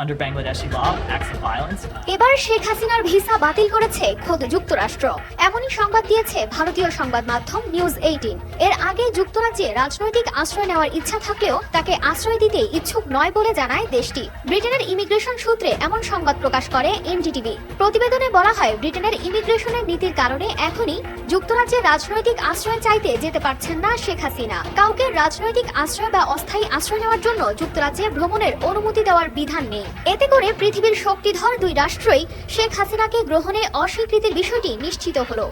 under Bangladeshi law, acts of violence. এবার শেখ হাসিনার visa বাতিল করেছে খোদ যুক্তরাষ্ট্র। এমনই সংবাদ দিয়েছে ভারতীয় সংবাদ মাধ্যম নিউজ 18। এর আগে যুক্তরাজ্যে রাজনৈতিক আশ্রয় নেওয়ার ইচ্ছা থাকলেও তাকে আশ্রয় দিতে ইচ্ছুক নয় বলে জানায় দেশটি। ব্রিটেনের ইমিগ্রেশন সূত্রে এমন সংবাদ প্রকাশ করে এনডিটিভি। প্রতিবেদনে বলা হয়, ব্রিটেনের ইমিগ্রেশনের নীতির কারণে এখনই যুক্তরাজ্যে রাজনৈতিক আশ্রয় চাইতে যেতে পারছেন না শেখ হাসিনা। কাউকে রাজনৈতিক আশ্রয় বা অস্থায়ী আশ্রয় নেওয়ার জন্য যুক্তরাজ্যে ভ্রমণের অনুমতি দেওয়ার বিধান নেই। এতে করে পৃথিবীর শক্তিধর দুই রাষ্ট্রই শেখ হাসিনাকে গ্রহণে অস্বীকৃতির বিষয়টি নিশ্চিত হলো।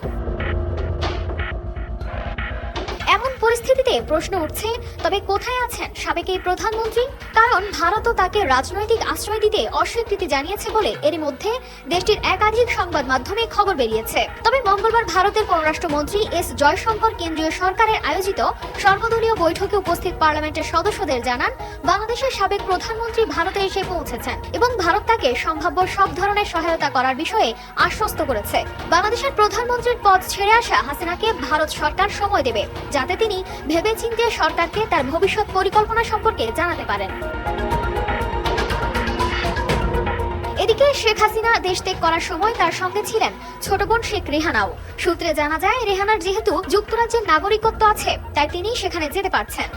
এমন পরিস্থিতিতে প্রশ্ন উঠছে, তবে কোথায় আছেন সাবেক এই প্রধানমন্ত্রী? কারণ ভারতও তাকে রাজনৈতিক আশ্রয় দিতে অস্বীকৃতি জানিয়েছে বলে এর মধ্যে দেশটির একাধিক সংবাদ মাধ্যমে খবর বেরিয়েছে। তবে মঙ্গলবার ভারতের পররাষ্ট্রমন্ত্রী এস জয়শঙ্কর কেন্দ্রীয় সরকারের আয়োজিত সর্বদলীয় বৈঠকে উপস্থিত পার্লামেন্টের সদস্যদের জানান, বাংলাদেশের সাবেক প্রধানমন্ত্রী ভারতে এসে পৌঁছেছেন এবং ভারত তাকে সম্ভাব্য সব ধরনের সহায়তা করার বিষয়ে আশ্বস্ত করেছে। বাংলাদেশের প্রধানমন্ত্রীর পদ ছেড়ে আসা হাসিনাকে ভারত সরকার সময় দেবে, যাতে তিনি ভেবেচিন্তে সরকারকে তার ভবিষ্যৎ পরিকল্পনা সম্পর্কে জানাতে পারেন। এদিকে শেখ হাসিনা দেশ ত্যাগ করার সময় তার সঙ্গে ছিলেন ছোট বোন শেখ রেহানাও। সূত্রে জানা যায়, রেহানার যেহেতু যুক্তরাজ্যের নাগরিকত্ব আছে, তাই তিনি সেখানে যেতে পারছেন।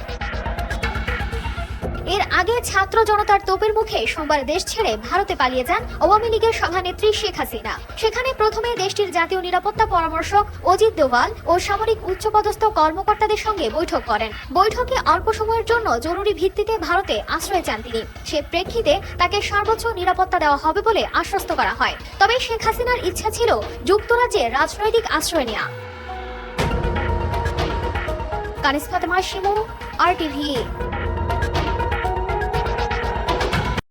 এর আগে ছাত্র জনতার তোপের মুখে সোমবার দেশ ছেড়ে ভারতে পালিয়ে যান আওয়ামী লীগের সভানেত্রী শেখ হাসিনা। সেখানে প্রথমে দেশটির জাতীয় নিরাপত্তা পরামর্শক অজিত দোভাল ও সামরিক উচ্চপদস্থ কর্মকর্তাদের সঙ্গে বৈঠক করেন। বৈঠকে অল্প সময়ের জন্য জরুরি ভিত্তিতে ভারতে আশ্রয় চান তিনি। সে প্রেক্ষিতে তাকে সর্বোচ্চ নিরাপত্তা দেওয়া হবে বলে আশ্বস্ত করা হয়। তবে শেখ হাসিনার ইচ্ছা ছিল যুক্তরাজ্যে রাজনৈতিক আশ্রয় নেওয়া। কানিস ফাতেমা শিমু, RTV।